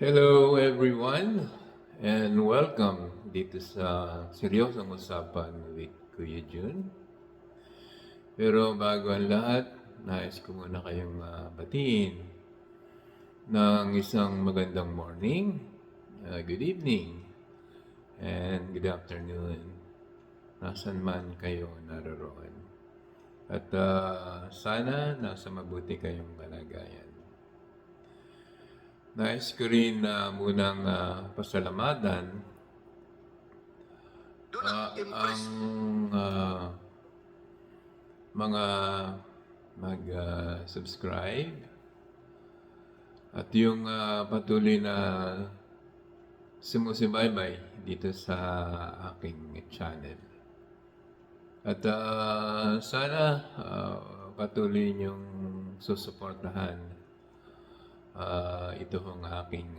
Hello everyone and welcome dito sa Seryosong Usapan with Kuya Jun. Pero bago ang lahat, nais ko muna kayong batiin ng isang magandang morning, good evening, and good afternoon. Nasaan man kayo naroon. At sana nasa mabuti kayong kalagayan. Nais ko rin munang pasalamatan ang mga mag-subscribe at yung patuloy na sumusubaybay dito sa aking channel. At sana patuloy niyong susuportahan ito ang aking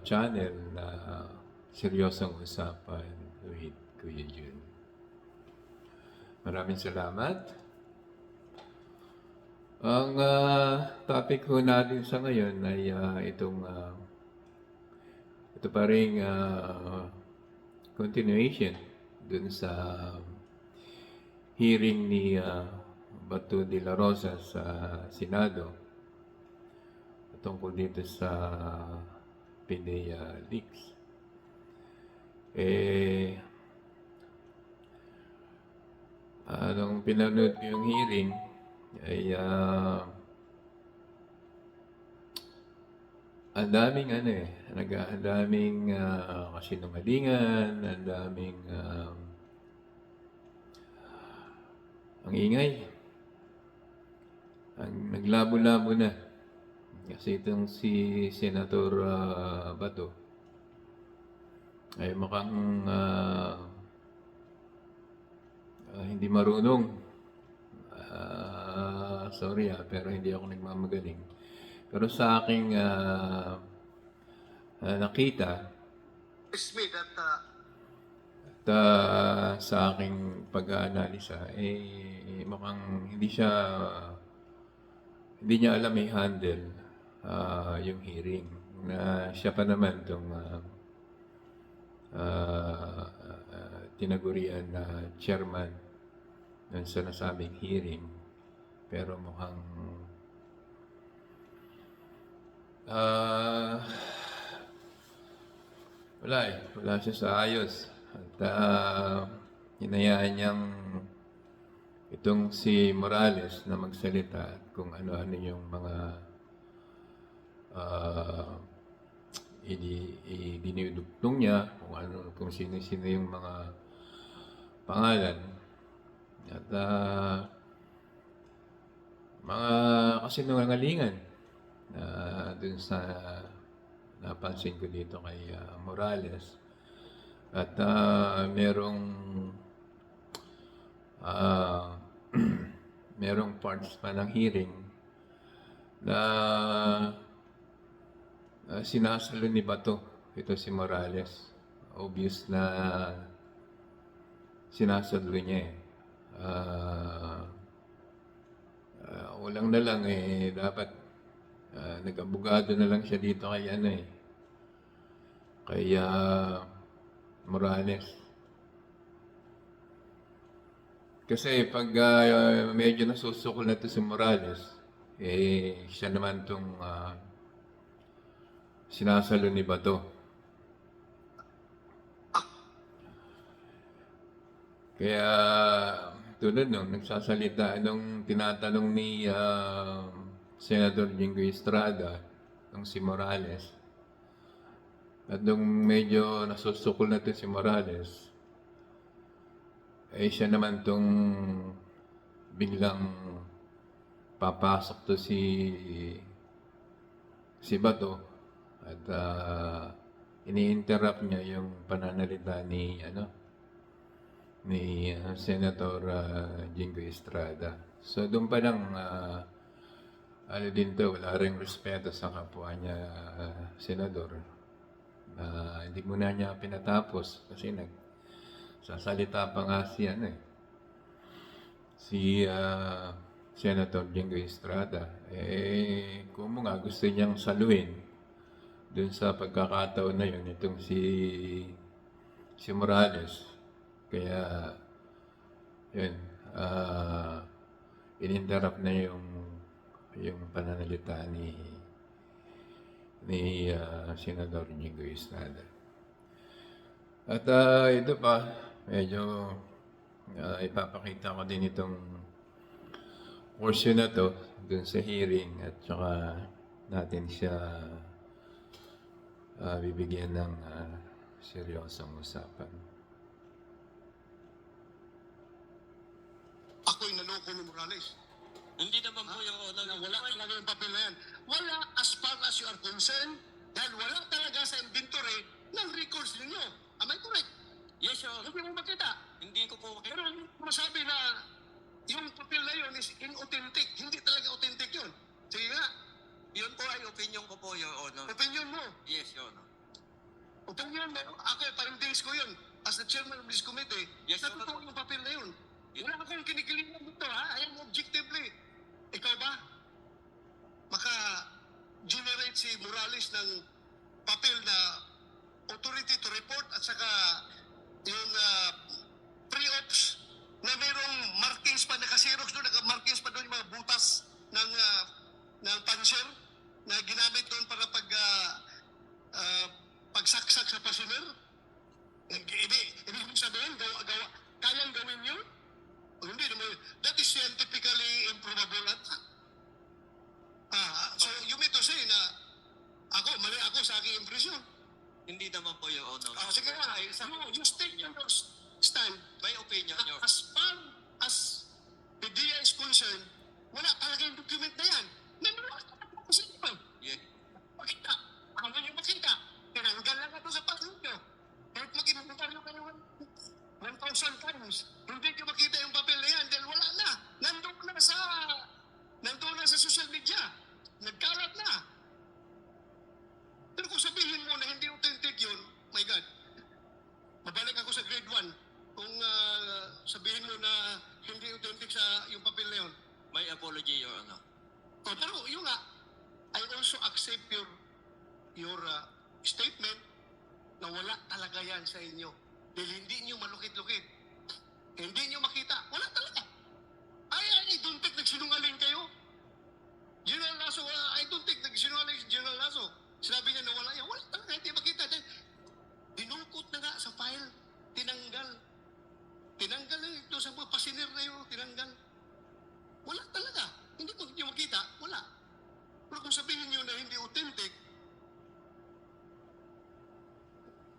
channel na Seryosong Usapan with Kuya Jun. Maraming salamat. Ang topic ko natin sa ngayon ay ito pa rin continuation dun sa hearing ni Bato de la Rosa sa Senado tungkol dito sa PDEA leaks. Nung pinanood ko yung hearing ay ang daming ang daming kasinungalingan, ang daming ang ingay. Ang naglabo-labo na. Kasi itong si Senator Bato ay mukhang hindi marunong. Sorry pero hindi ako nagmamagaling. Pero sa aking nakita at sa aking pag-aanalisa, mukhang hindi niya alam i-handle yung hearing na siya pa naman itong tinagurian na chairman ng sinasabing hearing, pero mukhang wala siya sa ayos at hinayaan niyang itong si Morales na magsalita at kung ano-ano yung mga dinidugtong niya, kung sino-sino yung mga pangalan at mga kasinungalingan dun sa napansin ko dito kay Morales at merong parts pa ng hearing na sinasalo ni Bato ito si Morales. Obvious na sinasalo niya walang na lang dapat nag-abogado na lang siya dito kay kay Morales. Kasi pag medyo nasusukol na ito si Morales, siya naman itong sinasalo ni Bato. Kaya tulad nung nagsasalita, nung tinatanong ni Senator Jingo Estrada, nung si Morales, at nung medyo nasusukol na ito si Morales, siya naman itong biglang papasok to si Bato at ini-interrupt niya yung pananalita ni Senator Jingo Estrada. So doon pa lang din to, wala ring respeto sa kapwa niya senador. Hindi muna niya pinatapos kasi sasalita pa nga si Senator Jingo Estrada. Kung nga gusto niyang saluhin dun sa pagkakataon na yun, itong si Morales. Kaya, yun, ininterrupt na yung pananalita ni Senador Jingo Estrada. At ito pa, medyo ipapakita ko din itong portion na to dun sa hearing at saka natin siya bibigyan ng seryosong usapan. Ako'y naloko ni Morales. Hindi naman po yung honor. Na wala talaga yung papel na yan. Wala as far as you are concerned dahil wala talaga sa inventory ng records ninyo. Am I correct? Yes, Your Honor. Hindi mo makita. Hindi ko po Pero masabi na yung papel na yun is inauthentic. Hindi talaga authentic yun. Sige nga, Yun po ay opinion ko po, Your Honor. opinion mo. Yes, Your Honor. Opinion mo. Ako, parindings ko yun. As the chairman of this committee, Yes, sa Your totoo Honor. yung papel na yun. Wala akong kinikilingan dito, ha? I am objectively. Ikaw ba? Maka-generate si Morales ng papel na authority to report at saka yung pre-ops na mayroong markings pa, naka-xerox doon, naka-markings pa doon yung mga butas ng panser na ginamit doon para pagsaksak sa passenger. Ibig sabihin, kayang gawin yun? O hindi naman, that is scientifically improbable at so you mean to say na mali ako sa aking impresyon. Hindi naman po, Your Honor. Sige nga, you state your stand. May opinion, Your As far as the DA is concerned, wala talaga yung document na yan. Nanonood ka na po sa inyo. Yeah. Makita. Ano nyo makita? Tinanggal lang ito sa paso nyo. Kahit mag-inventar nyo kayo 1,000 times, hindi nyo makita yung papel na yan dahil wala na. Nandun na sa social media. Nagkalat na. Pero kung sabihin mo na hindi authentic yun, my God, mabalik ako sa grade 1. Kung sabihin mo na hindi authentic sa yung papel na yun. May apology, Your Honor. Pero yun nga, I also accept your statement na wala talaga yan sa inyo. Dahil hindi nyo malukit-lukit. Hindi nyo makita. Wala talaga. I don't think nagsinungaling kayo. General Lasso, I don't think nagsinungaling si General Lasso. Sinabi niya na wala yan. Wala talaga. Hindi makita. Dinukot na nga sa file. Tinanggal. Tinanggal na ito sa mga pasiner na yun. Tinanggal. Wala talaga. Hindi ko nyo makita. Wala. Pero kung sabihin nyo na hindi authentic,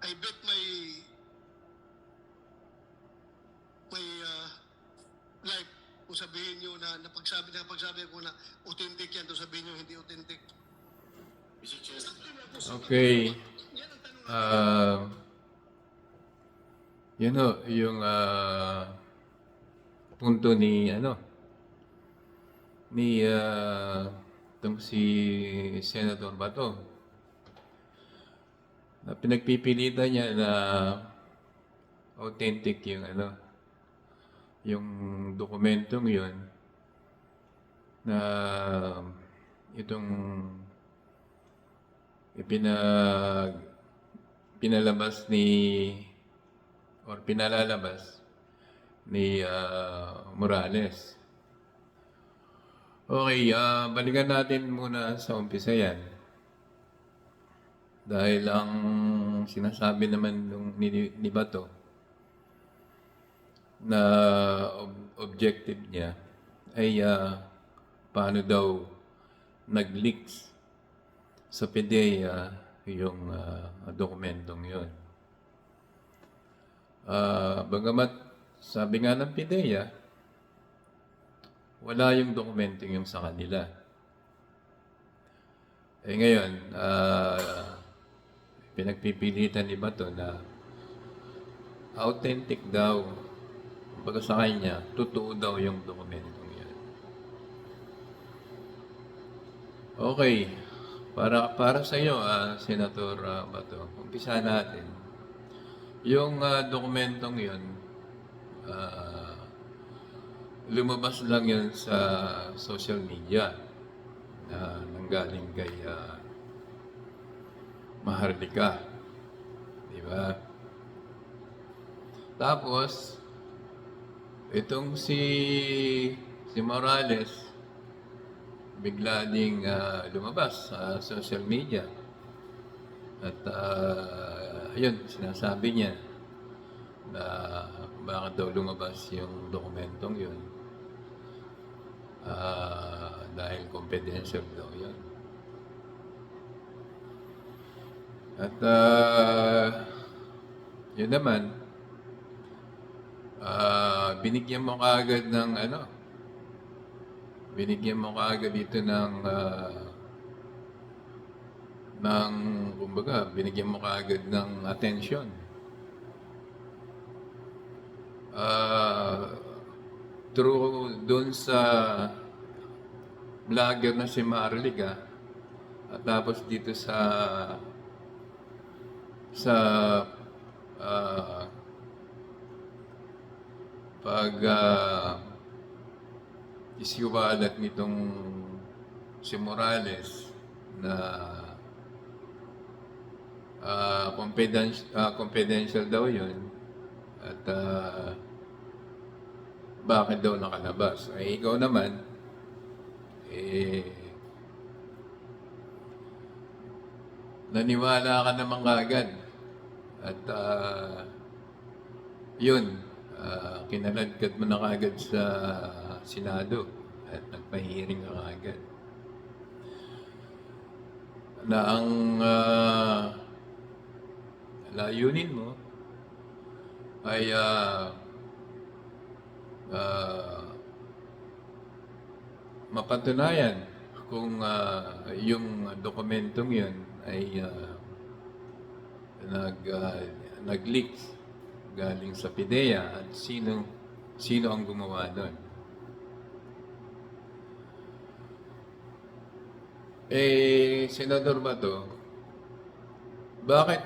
I bet may life kung sabihin nyo na napagsabi ko na authentic yan, to sabihin nyo hindi authentic. Mr. Chair. Okay. Yan ang tanong. Yun o, yung punto ni itong si Senator Bato na pinagpipilitan niya na authentic yung dokumentong yun na itong pinalalabas ni Morales. Okay, balikan natin muna sa umpisa yan. Dahil ang sinasabi naman ni Bato na objective niya ay paano daw nag-leaks sa PDEA yung dokumentong yun. Bagamat sabi nga ng PDEA, wala yung dokumentong yung sa kanila. Ngayon, pinagpipilitan ni Bato na authentic daw. Baga sa kanya, totoo daw yung dokumentong yan. Okay. Para sa iyo, Senator Bato, umpisa natin. Yung dokumentong yun, lumabas lang yun sa social media na nanggaling kay Maharlika. Di ba? Tapos, itong si Morales, bigla ding lumabas sa social media. At ayun, sinasabi niya na bakit daw lumabas yung dokumentong yun. Dahil confidential daw yun. At yun naman, binigyan mo kaagad ng binigyan mo kaagad dito ng kumbaga, binigyan mo kaagad ng atensyon. Through doon sa vlogger na si Marlica, at tapos dito sa pag isiwalat nitong si Morales na confidential daw yun at bakit daw nakalabas? Ay ikaw naman naniwala ka naman kaagad at yun, kinaladkad mo na kaagad sa Senado at nagpahiring ka kaagad na ang layunin mo ay mapatunayan kung yung dokumentong yun ay nag-leak galing sa PIDEA at sino ang gumawa doon. Senador Bato, bakit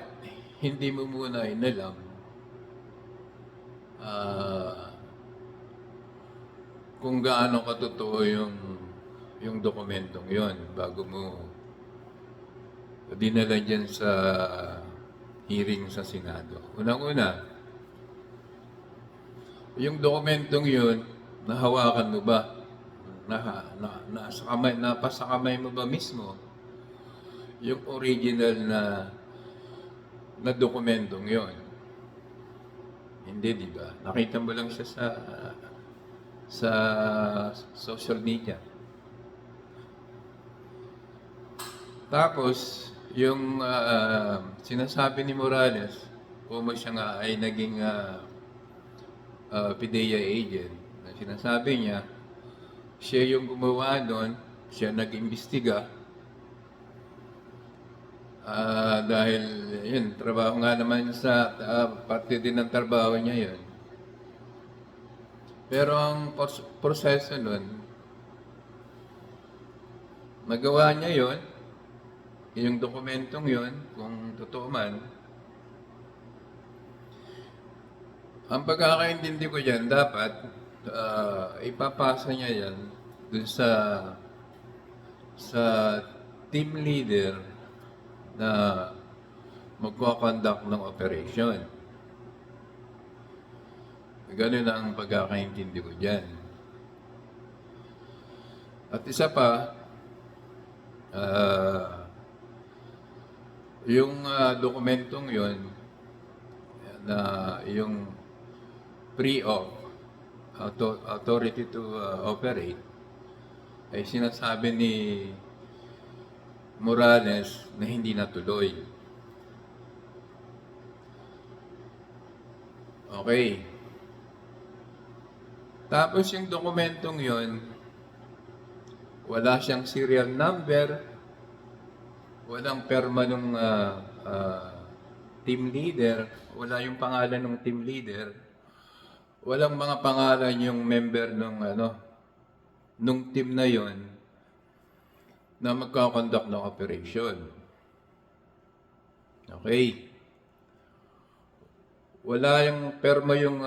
hindi mo muna inalam kung gaano katotoo yung dokumentong yon bago mo dinala dyan sa hearing sa Senado? Unang-una, yung dokumentong yun, nahawakan mo ba? Napasa kamay mo ba mismo yung original na dokumentong yon? Hindi, di ba? Nakita mo lang siya sa social media. Tapos, yung sinasabi ni Morales, kung siya nga ay naging PIDEA agent, na sinasabi niya, siya yung gumawa doon, siya nag-imbestiga, dahil yun, trabaho nga naman sa parte din ng trabaho niya yun. Pero ang proseso nun, nagawa niya yun, yung dokumentong yun, kung totoo man, ang pagkakaintindi ko dyan, dapat ipapasa niya yan dun sa team leader na magko-conduct ng operation. Ganun ang pagkakaintindi ko dyan. At isa pa, yung dokumentong yon na yung pre-op, authority to operate, ay sinasabi ni Morales na hindi natuloy. Okay. Tapos yung dokumentong yon, wala siyang serial number, walang perma ng team leader, wala yung pangalan ng team leader, walang mga pangalan yung member nung team na yon na magkakonduct ng operation. Okay. Wala yung perma yung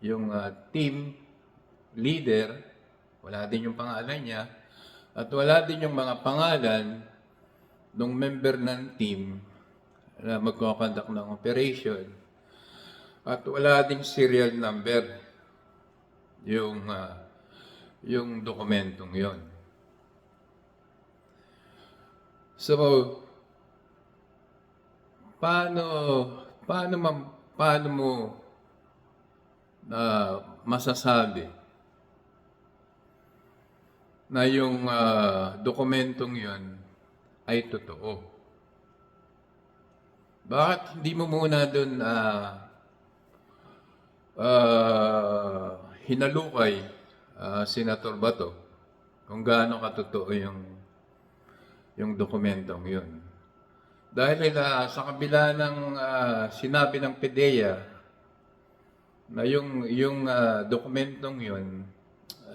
yung team leader, wala din yung pangalan niya, at wala din yung mga pangalan ng member ng team na magkoconduct ng operation, at wala ding serial number yung dokumentong yon. So, paano paano mo masasabi na yung dokumentong yon ay totoo? Bakit hindi mo muna doon hinalukay, Senator Bato, kung gaano katotoo yung dokumentong yun? Dahil sa kabila ng sinabi ng PDEA na yung dokumentong yun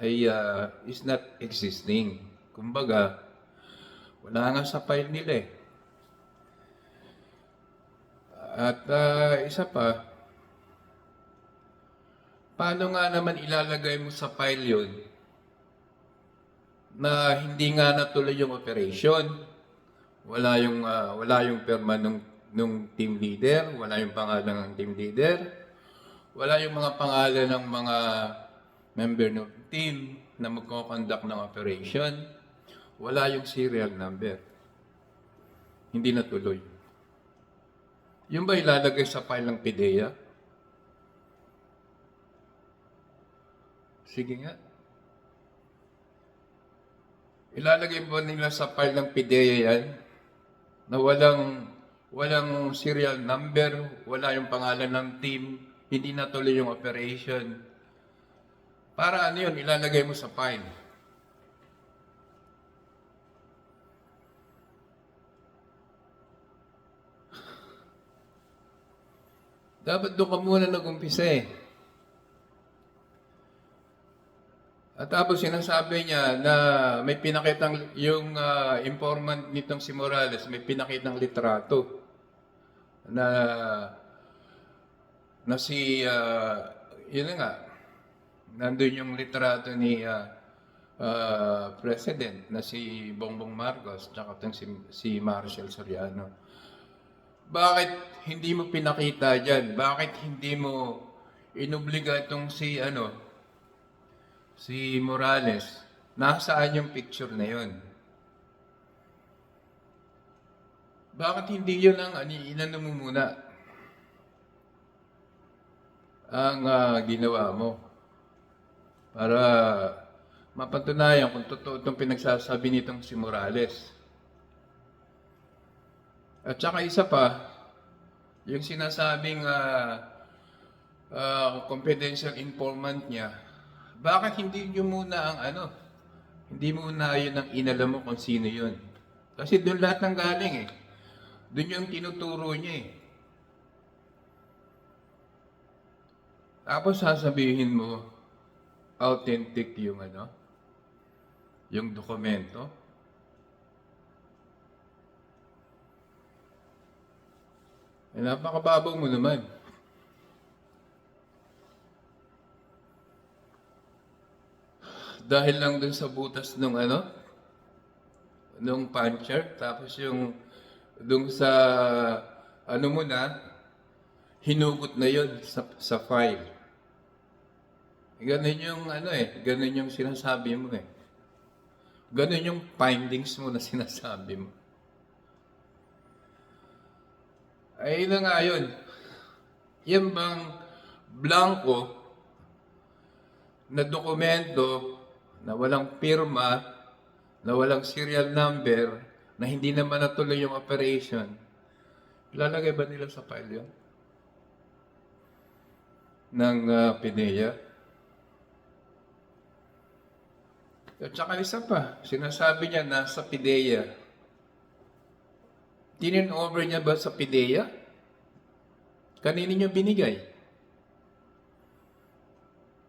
ay is not existing. Kumbaga, wala nga sa file nila eh. At isa pa, paano nga naman ilalagay mo sa file yun na hindi nga natuloy yung operation? Wala yung perma nung team leader, wala yung pangalan ng team leader, wala yung mga pangalan ng mga member ng team na magko-conduct ng operation, wala yung serial number. Hindi natuloy. Yung ba ilalagay sa file ng PDEA? Sige nga. Ilalagay ba nila sa file ng PDEA yan? Na walang serial number, wala yung pangalan ng team, hindi natuloy yung operation. Para ano yun, ilalagay mo sa file. Dapat doon ka muna nag-umpisa eh. At tapos sinasabi niya na may pinakitang, yung informant nitong si Morales, may pinakitang litrato na si, yun na nga, nandun yung litrato ni President na si Bongbong Marcos tsaka si Marshall Soriano. Bakit hindi mo pinakita dyan? Bakit hindi mo inobliga itong si Morales? Nasaan yung picture na yun? Bakit hindi yun ang inano mo muna ang ginawa mo? Para mapatunayan kung totoo itong pinagsasabi nitong si Morales. At saka isa pa, yung sinasabing confidential informant niya, bakit hindi nyo muna hindi muna yun ang inalam mo kung sino yun? Kasi doon lahat ng galing eh. Doon yung tinuturo niya eh. Tapos sasabihin mo, authentic yung yung dokumento. Eh, napakababaw mo naman. Dahil lang dun sa butas nung nung puncher, tapos yung dun sa mo na, hinugot na yun sa file. Ganun yung ganun yung sinasabi mo eh. Ganun yung findings mo na sinasabi mo. Ay na nga yun. Yan bang blanco na dokumento na walang pirma, na walang serial number, na hindi naman natuloy yung operation, ilalagay ba nila sa file yun? Ng PDEA? At saka isa pa, sinasabi niya na sa PDEA, over niya ba sa PDEA? Kanino niyo binigay?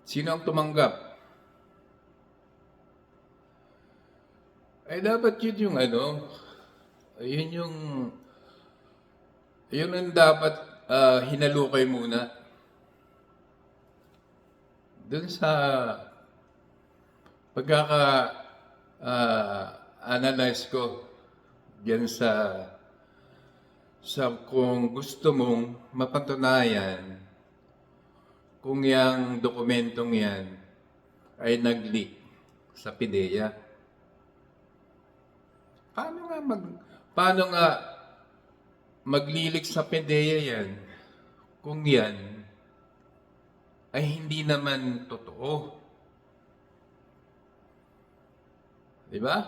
Sino ang tumanggap? Ay dapat yun yung yun ang dapat hinalukay muna. dun sa pagkaka-analyze ko diyan sa kung gusto mong mapatunayan kung yung dokumentong yan ay nag-leak sa PIDEA. Paano nga maglilik sa PIDEA yan kung yan ay hindi naman totoo? Di ba?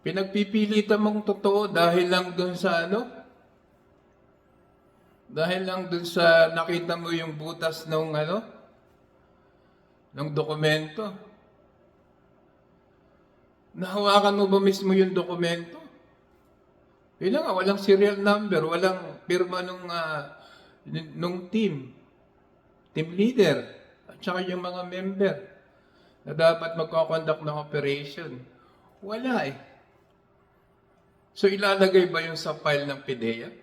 Pinagpipilitan mong totoo dahil lang dun sa ano? Dahil lang dun sa nakita mo yung butas ng ano? Ng dokumento. Nahawakan mo ba mismo yung dokumento? Yun na nga, walang serial number, walang pirma nung team leader, at saka yung mga member na dapat magkakonduct ng operation. Wala eh. So ilalagay ba yung sa file ng PIDEA?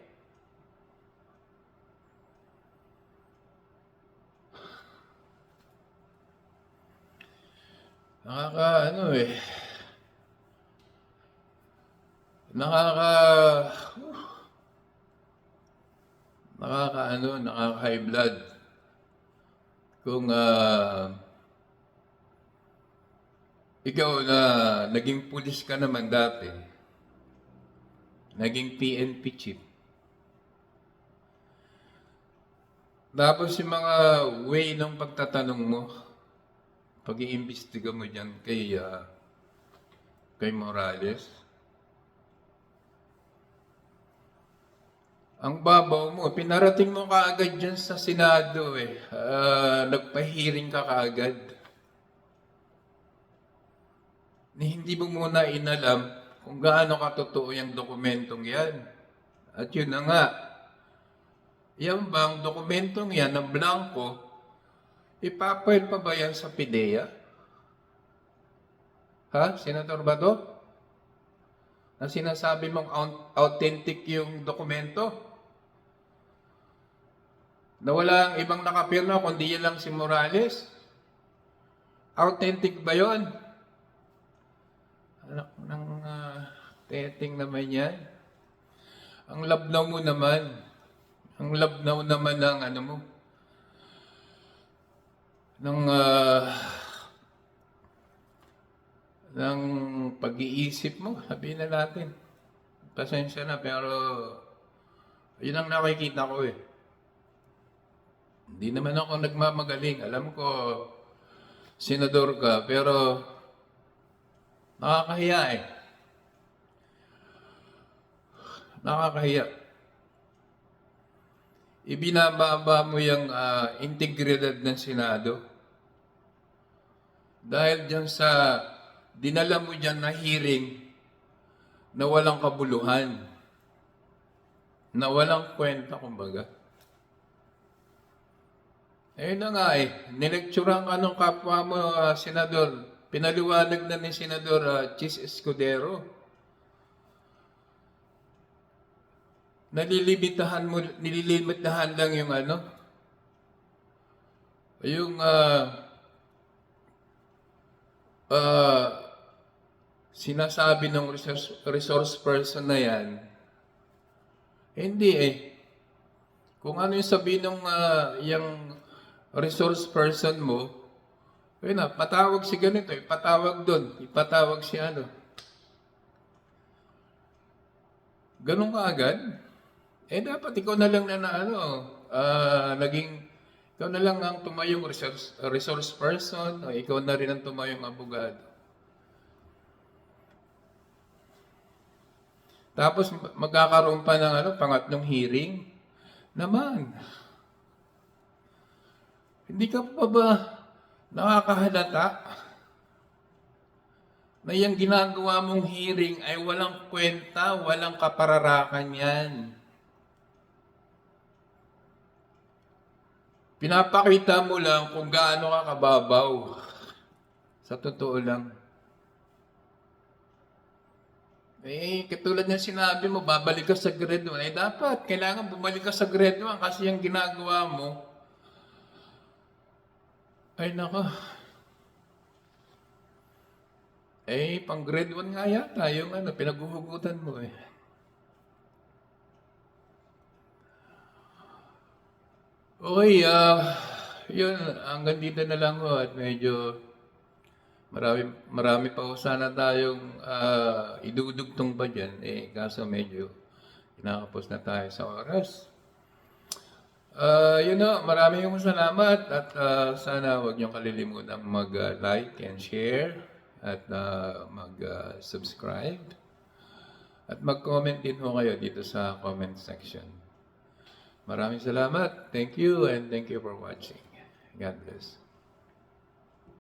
Nakaka-high blood. Kung ikaw na naging pulis ka naman dati, naging PNP chief. Tapos yung mga way ng pagtatanong mo, pag-iimbestiga mo dyan kay Morales, ang babaw mo, pinarating mo kaagad dyan sa Senado eh. Nagpahiring ka kaagad. Hindi mo muna inalam kung gaano katotoo yung dokumentong yan. At yun na nga, yan bang dokumentong yan na blanco, ipapail pa ba yan sa PIDEA? Ha? Senator Bato? Na sinasabi mong authentic yung dokumento? Na walang ibang nakapirma kundi yan lang si Morales? Authentic ba yun? Anak ng teting naman yan. Ang labnaw mo naman. Ang labnaw naman ng ano mo. Ng pag-iisip mo. Sabihin na natin. Pasensya na pero yun ang nakikita ko eh. Hindi naman ako nagmamagaling. Alam ko, senador ka, pero nakakahiya eh. Nakakahiya. Ibinababa mo yung integridad ng Senado. Dahil dyan sa dinala mo dyan na hearing na walang kabuluhan. Na walang kwenta, kumbaga. Eh na nga eh, nilekturan ka ng kapwa mo, Senador. Pinaliwanag na ni Senador Chis Escudero. Nililimitahan lang yung ano, yung sinasabi ng resource person na yan. Hindi eh. Kung ano yung sabihin ng yung resource person mo, ayun na, patawag si ganito, ipatawag doon, ipatawag si ano. Ganun ka agad? Eh dapat ikaw na lang ikaw na lang ang tumayong resource person, o ikaw na rin ang tumayong abogado. Tapos magkakaroon pa ng pangatlong hearing naman. Hindi ka pa ba nakakahalata na yung ginagawa mong hearing ay walang kwenta, walang kapararakan yan? Pinapakita mo lang kung gaano ka kababaw. Sa totoo lang. Eh, katulad ng sinabi mo, babalik ka sa grade 1. Eh, dapat, kailangan bumalik ka sa grade 1 kasi yung ginagawa mo, Ay, nako. Pang grade 1 nga yata yung pinaghuhugutan mo eh. Okay, yun, hanggang dito na lang ho at medyo marami pa ho sana tayong idudugtong pa dyan. Kaso medyo kinakapos na tayo sa oras. Yun o, maraming salamat at sana huwag niyong kalilimutan mag-like and share at mag-subscribe. At mag-comment din ho kayo dito sa comment section. Maraming salamat. Thank you and thank you for watching. God bless.